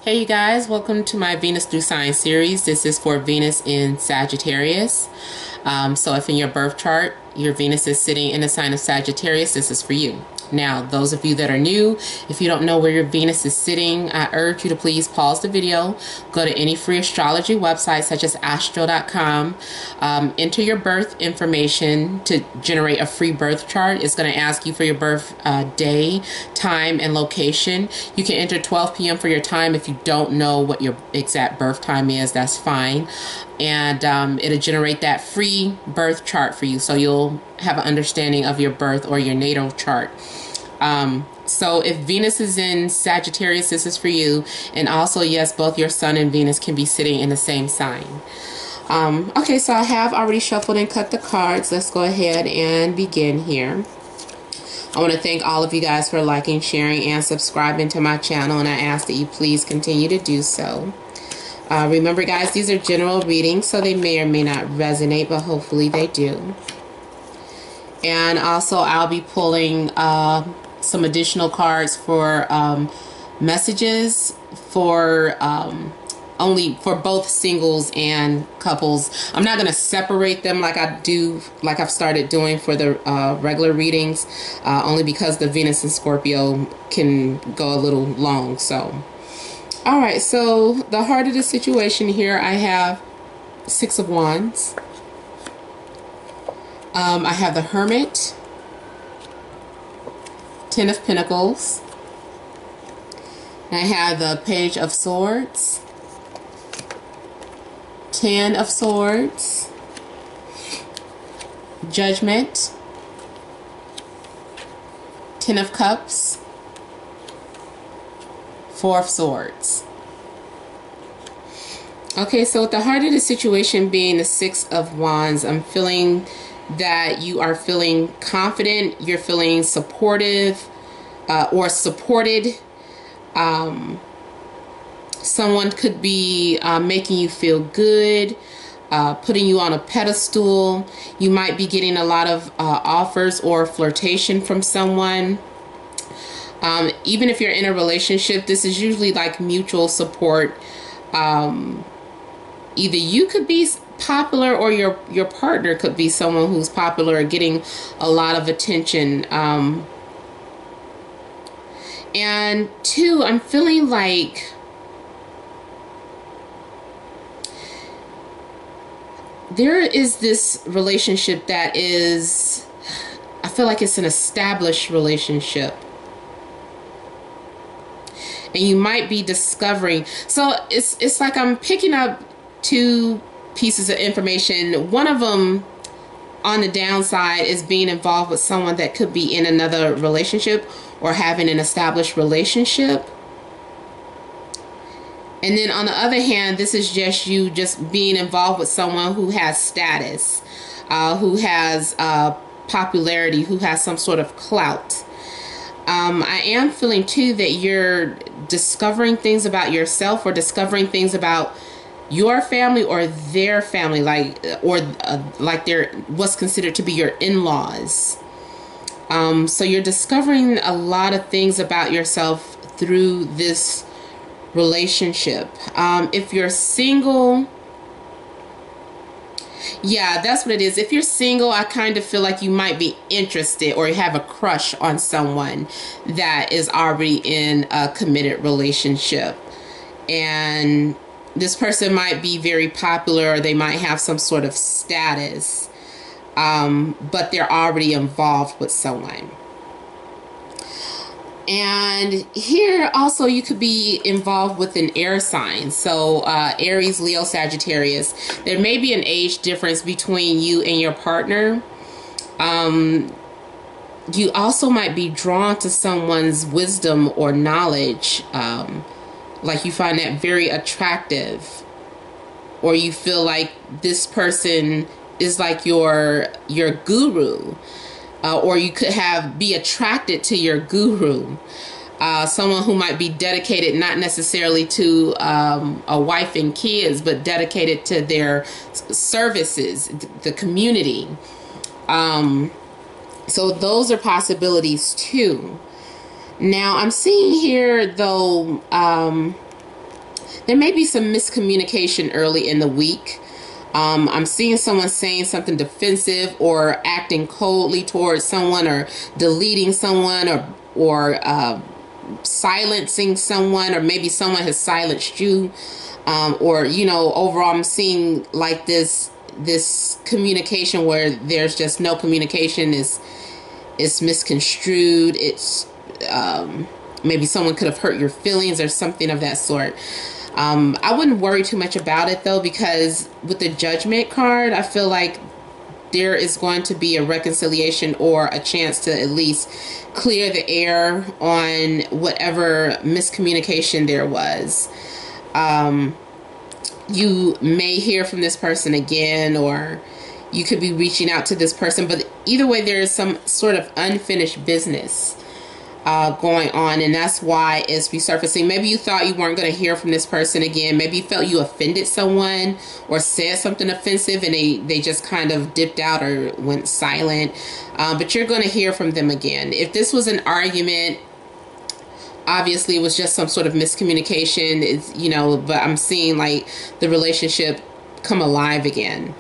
Hey you guys, welcome to my Venus through Sign series. This is for Venus in Sagittarius. So if in your birth chart, your Venus is sitting in the sign of Sagittarius, this is for you. Now, those of you that are new, if you don't know where your Venus is sitting, I urge you to please pause the video, go to any free astrology website such as astro.com, enter your birth information to generate a free birth chart. It's going to ask you for your birth day, time, and location. You can enter 12 p.m. for your time. If you don't know what your exact birth time is, that's fine. And it'll generate that free birth chart for you, so you'll have an understanding of your birth or your natal chart. So if Venus is in Sagittarius, this is for you. And also, yes, both your Sun and Venus can be sitting in the same sign. Okay, so I have already shuffled and cut the cards. Let's go ahead and begin here. I want to thank all of you guys for liking, sharing, and subscribing to my channel, and I ask that you please continue to do so. Remember, guys, these are general readings, so they may or may not resonate, but hopefully they do. And also, I'll be pulling some additional cards for messages for only for both singles and couples. I'm not going to separate them like I've started doing for the regular readings, only because the Venus in Scorpio can go a little long. So, all right, so the heart of the situation here, I have Six of Wands. I have the Hermit, Ten of Pentacles. I have the Page of Swords, Ten of Swords, Judgment, Ten of Cups, Four of Swords. Okay, so with the heart of the situation being the Six of Wands, I'm feeling that you are feeling confident, you're feeling supportive or supported. Someone could be making you feel good, putting you on a pedestal. You might be getting a lot of offers or flirtation from someone. Even if you're in a relationship, this is usually like mutual support. Either you could be popular or your partner could be someone who's popular or getting a lot of attention. And two, I'm feeling like there is this relationship that is, I feel like it's an established relationship. And you might be discovering, so it's like I'm picking up two pieces of information. One of them on the downside is being involved with someone that could be in another relationship or having an established relationship. And then on the other hand, this is just you just being involved with someone who has status, who has popularity, who has some sort of clout. I am feeling too that you're discovering things about yourself or discovering things about your family or their family, like they're what's considered to be your in-laws. So you're discovering a lot of things about yourself through this relationship. If you're single, yeah, that's what it is. If you're single, I kind of feel like you might be interested or have a crush on someone that is already in a committed relationship. And this person might be very popular or they might have some sort of status, but they're already involved with someone. And here also you could be involved with an air sign. So Aries, Leo, Sagittarius. There may be an age difference between you and your partner. You also might be drawn to someone's wisdom or knowledge. Like you find that very attractive. Or you feel like this person is like your guru. Or you could be attracted to your guru, someone who might be dedicated not necessarily to a wife and kids, but dedicated to their services, the community. So those are possibilities too. Now I'm seeing here though, There may be some miscommunication early in the week. I'm seeing someone saying something defensive or acting coldly towards someone, or deleting someone, or silencing someone, or maybe someone has silenced you, or overall I'm seeing like this communication where there's just no communication, is misconstrued. It's maybe someone could have hurt your feelings or something of that sort. I wouldn't worry too much about it though, because with the Judgment card, I feel like there is going to be a reconciliation or a chance to at least clear the air on whatever miscommunication there was. You may hear from this person again, or you could be reaching out to this person, but either way, there is some sort of unfinished business going on, and that's why it's resurfacing. Maybe you thought you weren't going to hear from this person again. Maybe you felt you offended someone or said something offensive, and they just kind of dipped out or went silent. But you're going to hear from them again. If this was an argument, obviously it was just some sort of miscommunication. It's, but I'm seeing like the relationship come alive again.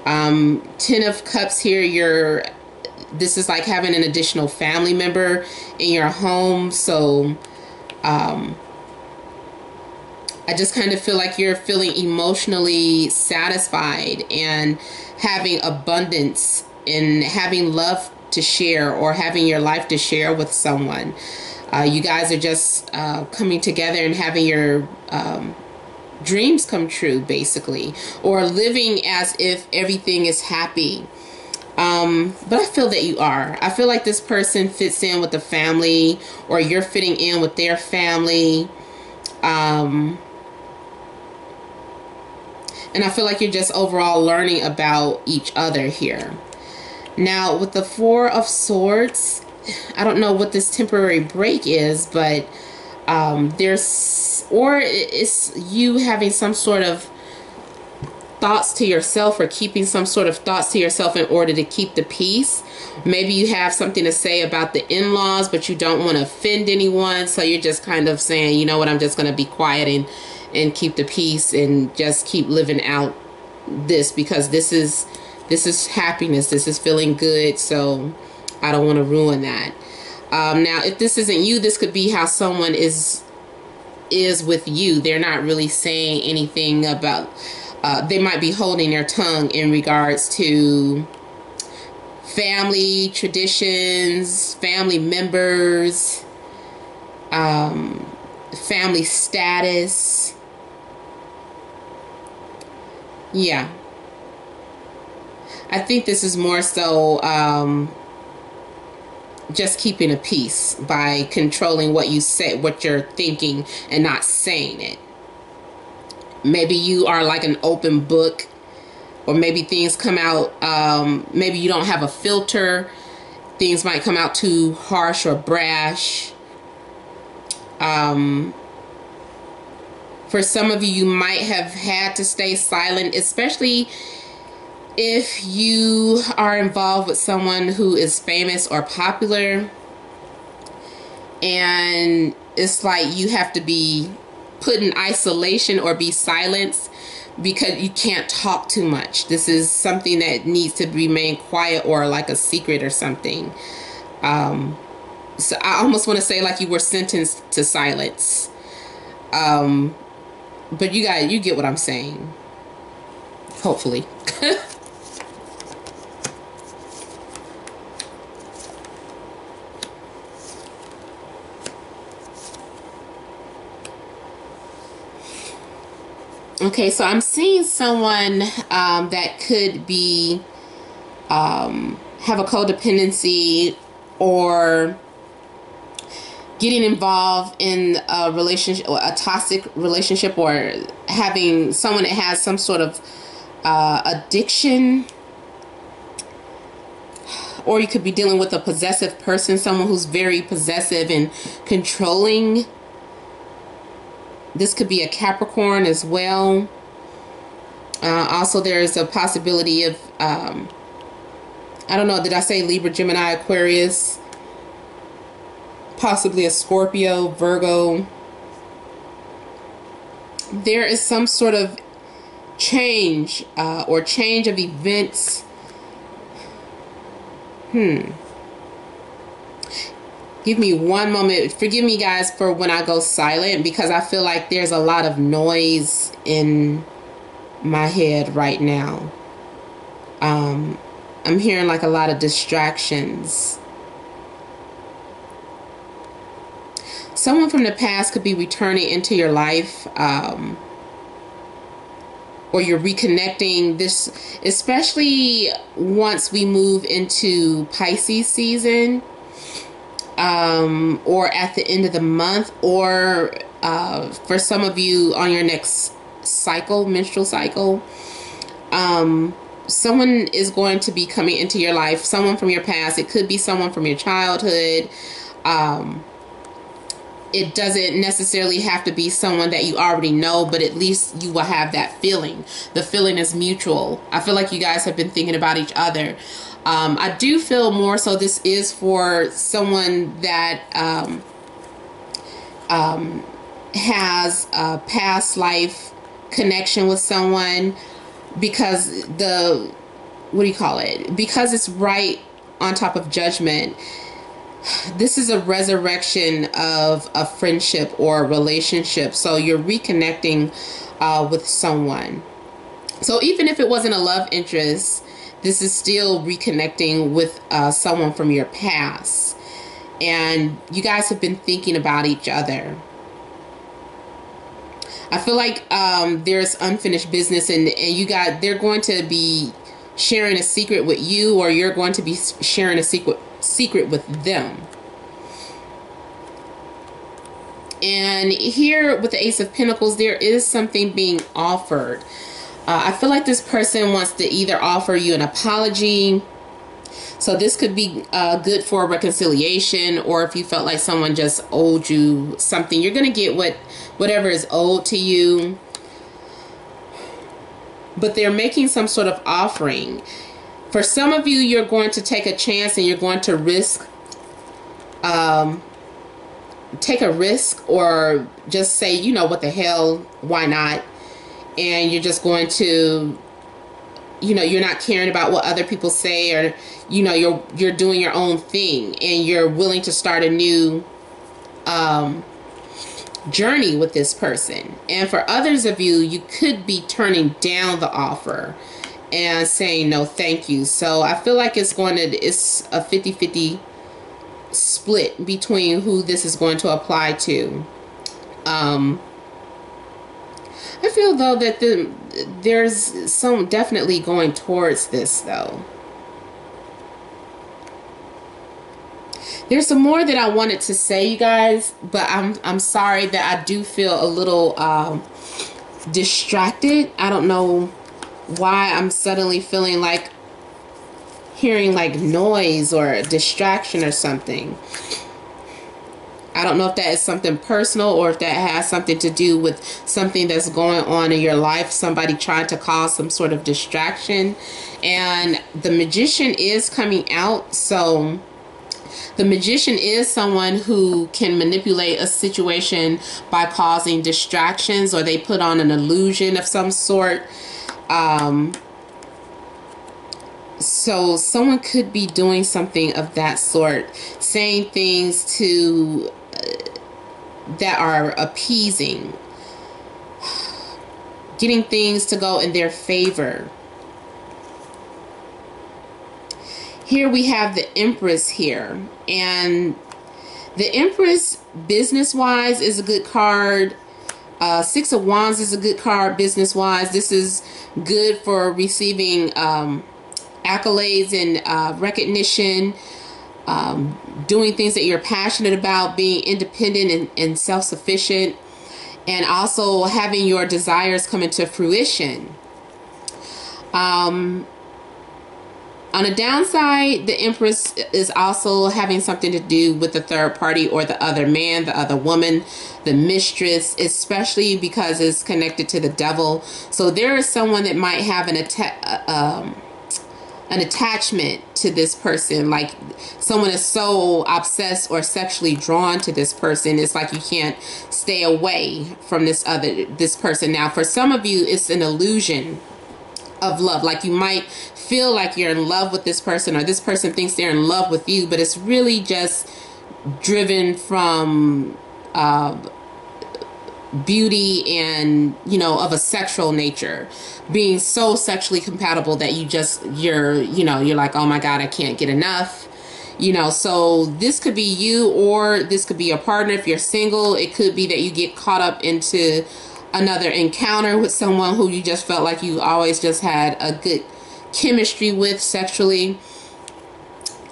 10 of Cups here, this is like having an additional family member in your home. So I just kind of feel like you're feeling emotionally satisfied and having abundance and having love to share, or having your life to share with someone. You guys are just coming together and having your dreams come true, basically, or living as if everything is happy. But I feel that you are. I feel like this person fits in with the family, or you're fitting in with their family. And I feel like you're just overall learning about each other here. Now, with the Four of Swords, I don't know what this temporary break is, but it's you having some sort of thoughts to yourself, or keeping some sort of thoughts to yourself in order to keep the peace. Maybe you have something to say about the in-laws, but you don't want to offend anyone, so you're just kind of saying, you know what, I'm just going to be quiet and keep the peace and just keep living out this, because this is happiness, this is feeling good, so I don't want to ruin that. Now, if this isn't you, this could be how someone is with you. They're not really saying anything about, they might be holding their tongue in regards to family traditions, family members, family status. Yeah. I think this is more so just keeping a peace by controlling what you say, what you're thinking, and not saying it. Maybe you are like an open book, or maybe things come out, maybe you don't have a filter. Things might come out too harsh or brash. For some of you, you might have had to stay silent, especially if you are involved with someone who is famous or popular, and it's like you have to be put in isolation or be silenced because you can't talk too much. This is something that needs to remain quiet, or like a secret or something. So I almost want to say like you were sentenced to silence. But you get what I'm saying. Hopefully. Okay, so I'm seeing someone that could be have a codependency, or getting involved in a relationship, or a toxic relationship, or having someone that has some sort of addiction. Or you could be dealing with a possessive person, someone who's very possessive and controlling. This could be a Capricorn as well. Also, there's a possibility of, I don't know, did I say Libra, Gemini, Aquarius? Possibly a Scorpio, Virgo. there is some sort of change or change of events. Give me one moment. Forgive me, guys, for when I go silent, because I feel like there's a lot of noise in my head right now. I'm hearing like a lot of distractions. Someone from the past could be returning into your life, or you're reconnecting this, especially once we move into Pisces season, or at the end of the month, or for some of you on your next cycle, menstrual cycle. Someone is going to be coming into your life, someone from your past. It could be someone from your childhood. It doesn't necessarily have to be someone that you already know, but at least you will have that feeling. The feeling is mutual. I feel like you guys have been thinking about each other. I do feel more so this is for someone that has a past life connection with someone, because because it's right on top of Judgment. This is a resurrection of a friendship or a relationship. So you're reconnecting with someone. So even if it wasn't a love interest, this is still reconnecting with someone from your past. And you guys have been thinking about each other. I feel like there's unfinished business, and they're going to be sharing a secret with you, or you're going to be sharing a secret with them. And here with the Ace of Pentacles, there is something being offered. I feel like this person wants to either offer you an apology. So this could be good for reconciliation, or if you felt like someone just owed you something, you're going to get whatever is owed to you. But they're making some sort of offering. For some of you, you're going to take a chance and you're going to take a risk, or just say, you know, what the hell, why not? And you're just going to, you know, you're not caring about what other people say, or, you know, you're doing your own thing, and you're willing to start a new journey with this person. And for others of you, you could be turning down the offer and saying no thank you. So I feel like it's a 50-50 split between who this is going to apply to. I feel though that there's some definitely going towards this though. There's some more that I wanted to say, you guys, but I'm sorry that I do feel a little distracted. I don't know why I'm suddenly feeling like hearing like noise or a distraction or something. I don't know if that is something personal, or if that has something to do with something that's going on in your life, somebody trying to cause some sort of distraction. And the Magician is coming out, so the Magician is someone who can manipulate a situation by causing distractions, or they put on an illusion of some sort. So someone could be doing something of that sort, saying things to that are appeasing, getting things to go in their favor. Here we have the Empress here, and the Empress business-wise is a good card. Six of Wands is a good card business-wise. This is good for receiving accolades and recognition, doing things that you're passionate about, being independent and self-sufficient, and also having your desires come into fruition. On the downside, the Empress is also having something to do with the third party, or the other man, the other woman, the mistress, especially because it's connected to the devil. So there is someone that might have an attachment to this person. Like someone is so obsessed or sexually drawn to this person, it's like you can't stay away from this person. Now for some of you, it's an illusion of love. Like you might feel like you're in love with this person, or this person thinks they're in love with you, but it's really just driven from beauty and, you know, of a sexual nature, being so sexually compatible that you're like, oh my God, I can't get enough. You know, so this could be you, or this could be a partner. If you're single, it could be that you get caught up into another encounter with someone who you just felt like you always just had a good chemistry with sexually.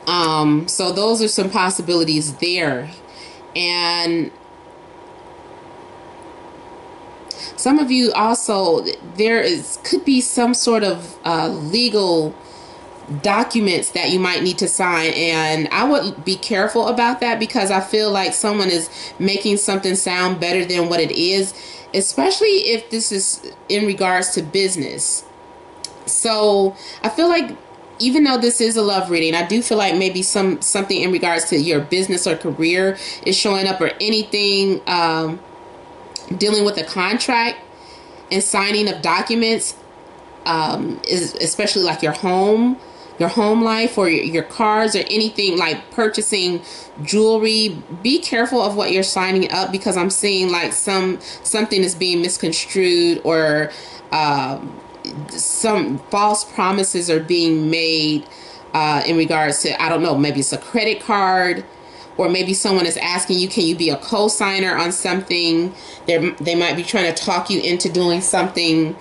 So those are some possibilities there. And some of you also, could be some sort of legal documents that you might need to sign, and I would be careful about that, because I feel like someone is making something sound better than what it is, especially if this is in regards to business. So I feel like, even though this is a love reading, I do feel like maybe something in regards to your business or career is showing up, or anything dealing with a contract and signing of documents, is especially like your home life, or your cars, or anything like purchasing jewelry. Be careful of what you're signing up, because I'm seeing like something is being misconstrued, or some false promises are being made in regards to, I don't know, maybe it's a credit card, or maybe someone is asking you, can you be a co-signer on something? They might be trying to talk you into doing something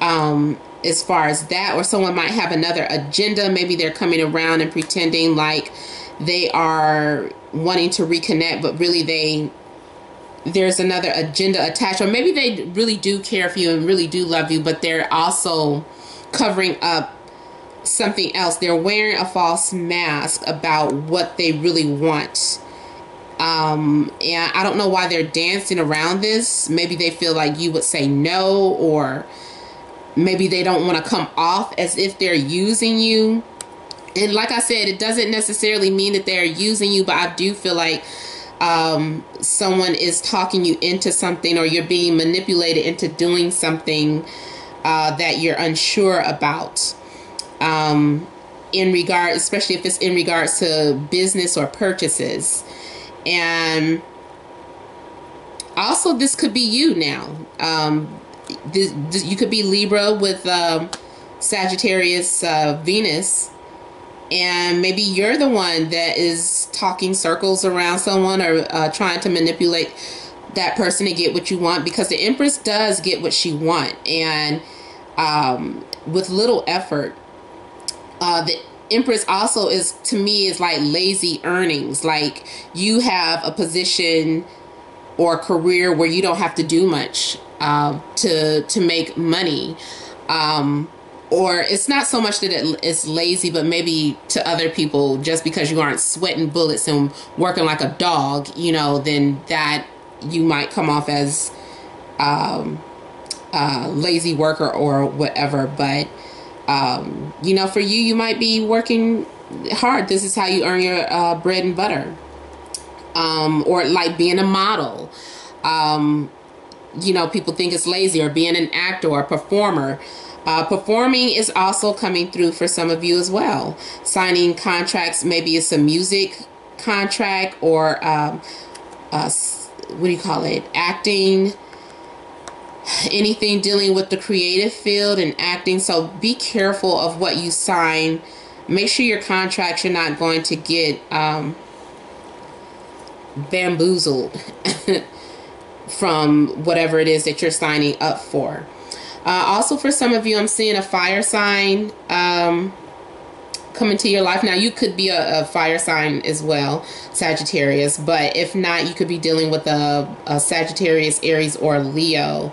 as far as that, or someone might have another agenda. Maybe they're coming around and pretending like they are wanting to reconnect, but really there's another agenda attached, or maybe they really do care for you and really do love you, but they're also covering up something else. They're wearing a false mask about what they really want. And I don't know why they're dancing around this. Maybe they feel like you would say no, or maybe they don't want to come off as if they're using you. And like I said, it doesn't necessarily mean that they're using you, but I do feel like someone is talking you into something, or you're being manipulated into doing something that you're unsure about. Especially if it's in regards to business or purchases. And also, this could be you now. You could be Libra with Sagittarius Venus, and maybe you're the one that is talking circles around someone, or trying to manipulate that person to get what you want, because the Empress does get what she wants, and with little effort. The Empress also is like lazy earnings. Like you have a position or a career where you don't have to do much to make money. Or it's not so much that it's lazy, but maybe to other people, just because you aren't sweating bullets and working like a dog, you know, then that you might come off as lazy worker or whatever. But you know, for you might be working hard. This is how you earn your bread and butter. Or like being a model. You know, people think it's lazy, or being an actor or a performer. Performing is also coming through for some of you as well. Signing contracts, maybe it's a music contract, or what do you call it? Acting. Anything dealing with the creative field and acting. So be careful of what you sign. Make sure your contracts, you're not going to get bamboozled from whatever it is that you're signing up for. Also, for some of you, I'm seeing a fire sign come into your life. Now, you could be a fire sign as well, Sagittarius, but if not, you could be dealing with a Sagittarius, Aries, or Leo.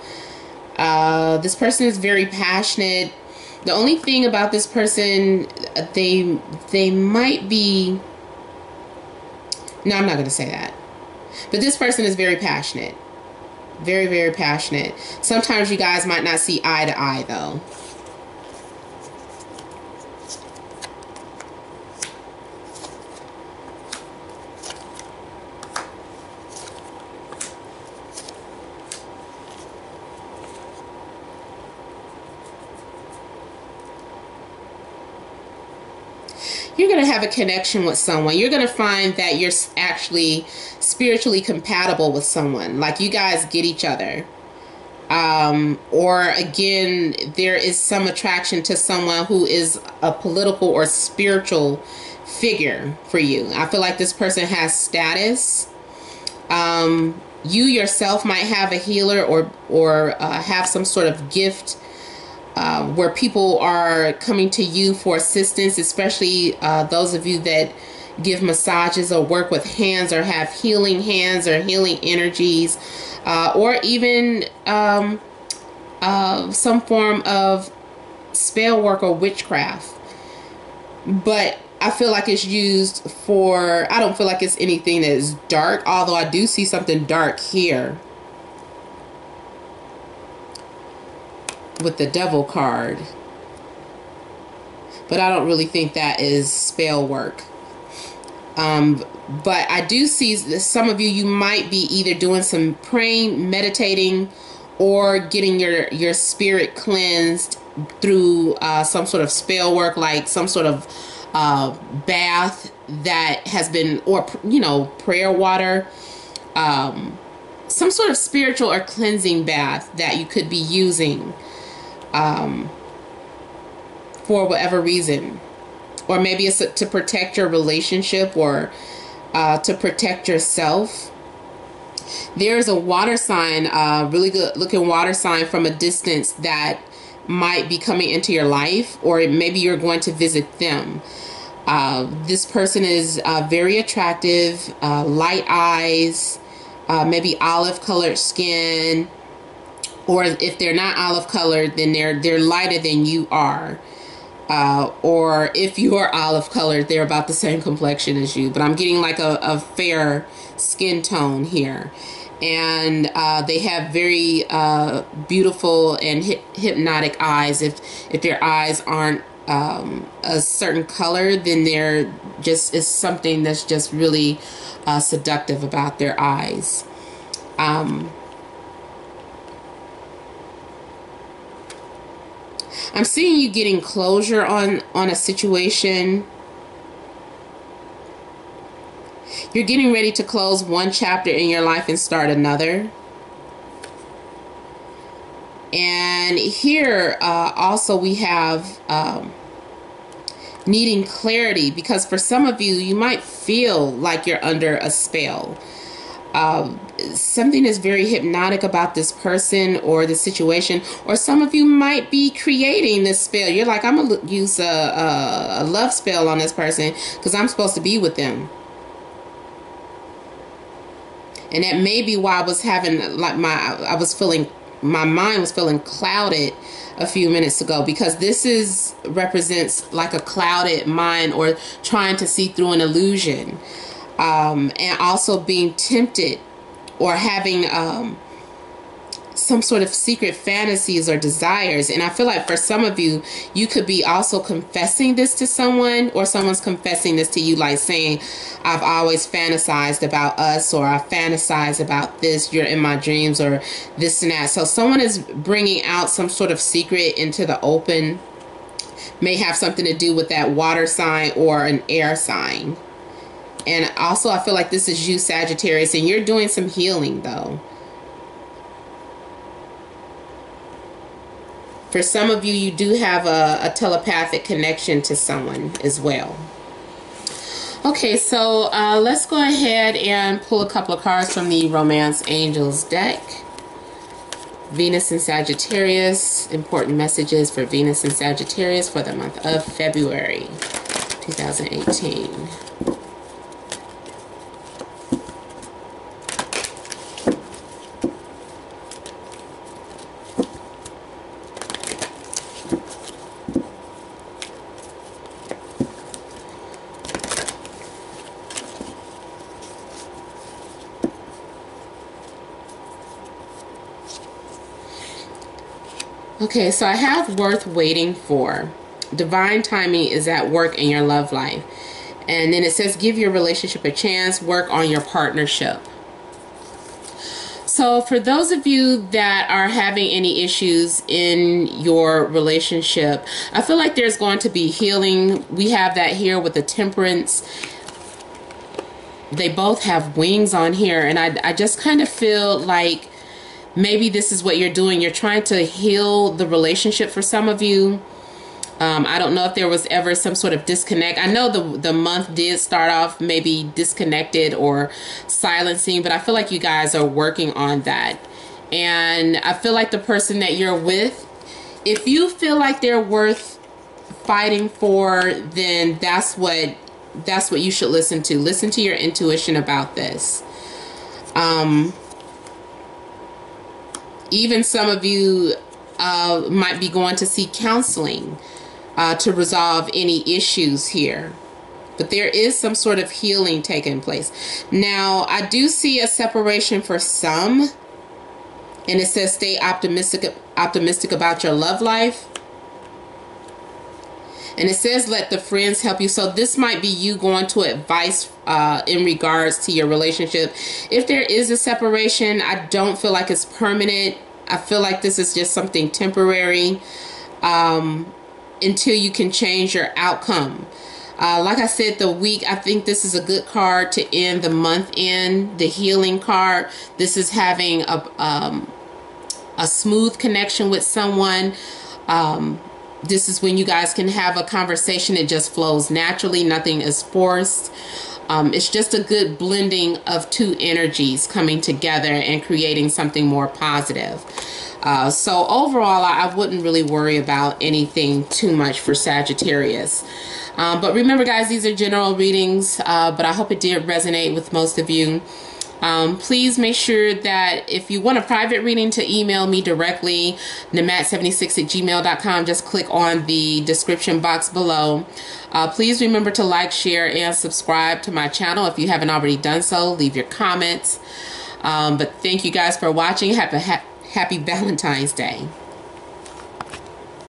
This person is very passionate. The only thing about this person, they might be... No, I'm not going to say that. But this person is very passionate. Very, very passionate. Sometimes you guys might not see eye to eye, though. you're going to have a connection with someone. You're going to find that you're actually spiritually compatible with someone. Like you guys get each other. Or again, there is some attraction to someone who is a political or spiritual figure for you. I feel like this person has status. You yourself might have a healer or have some sort of gift where people are coming to you for assistance, especially those of you that give massages or work with hands or have healing hands or healing energies, or even some form of spell work or witchcraft. But I feel like it's used for, I don't feel like it's anything that is dark, although I do see something dark here with the Devil card. But I don't really think that is spell work. But I do see some of you might be either doing some praying, meditating, or getting your spirit cleansed through some sort of spell work, like some sort of bath that has been, or prayer water, some sort of spiritual or cleansing bath that you could be using for whatever reason. Or maybe it's to protect your relationship or to protect yourself. There's a water sign, really good looking water sign from a distance that might be coming into your life, or maybe you're going to visit them. This person is very attractive, light eyes, maybe olive colored skin, or if they're not olive colored, then they're lighter than you are. Or if you are olive colored, they're about the same complexion as you. But I'm getting like a fair skin tone here. And they have very beautiful and hypnotic eyes. If their eyes aren't a certain color, then they're just, it's something that's just really seductive about their eyes. I'm seeing you getting closure on a situation. You're getting ready to close one chapter in your life and start another. And here also we have needing clarity, because for some of you, you might feel like you're under a spell. Something is very hypnotic about this person or the situation, or some of you might be creating this spell. You're like, I'm gonna use a love spell on this person because I'm supposed to be with them. And that may be why I was having like my mind was feeling clouded a few minutes ago, because this represents like a clouded mind or trying to see through an illusion. And also being tempted or having some sort of secret fantasies or desires. And I feel like for some of you, you could be also confessing this to someone, or someone's confessing this to you, like saying, I've always fantasized about us, or I fantasize about this, you're in my dreams, or this and that. So someone is bringing out some sort of secret into the open. May have something to do with that water sign or an air sign. And also, I feel like this is you, Sagittarius, and you're doing some healing, though. For some of you, you do have a telepathic connection to someone as well. Okay, so let's go ahead and pull a couple of cards from the Romance Angels deck. Venus and Sagittarius. Important messages for Venus and Sagittarius for the month of February 2018. Okay, so I have worth waiting for. Divine timing is at work in your love life. And then it says give your relationship a chance, work on your partnership. So for those of you that are having any issues in your relationship, I feel like there's going to be healing. We have that here with the Temperance. They both have wings on here, and I just kind of feel like maybe this is what you're doing. You're trying to heal the relationship for some of you. I don't know if there was ever some sort of disconnect. I know the month did start off maybe disconnected or silencing, but I feel like you guys are working on that. And I feel like the person that you're with, if you feel like they're worth fighting for, then that's what you should listen to. Listen to your intuition about this. Even some of you might be going to seek counseling to resolve any issues here. But there is some sort of healing taking place. Now, I do see a separation for some. And it says stay optimistic about your love life. And it says let the friends help you. So this might be you going to advice in regards to your relationship. If there is a separation, I don't feel like it's permanent. I feel like this is just something temporary. Until you can change your outcome. Like I said, the week, I think this is a good card to end the month in. The healing card. This is having a smooth connection with someone. This is when you guys can have a conversation. It just flows naturally. Nothing is forced. It's just a good blending of two energies coming together and creating something more positive. So overall, I wouldn't really worry about anything too much for Sagittarius. But remember, guys, these are general readings, but I hope it did resonate with most of you. Please make sure that if you want a private reading, to email me directly, namat76@gmail.com. Just click on the description box below. Please remember to like, share, and subscribe to my channel if you haven't already done so. Leave your comments. But thank you guys for watching. Happy Valentine's Day.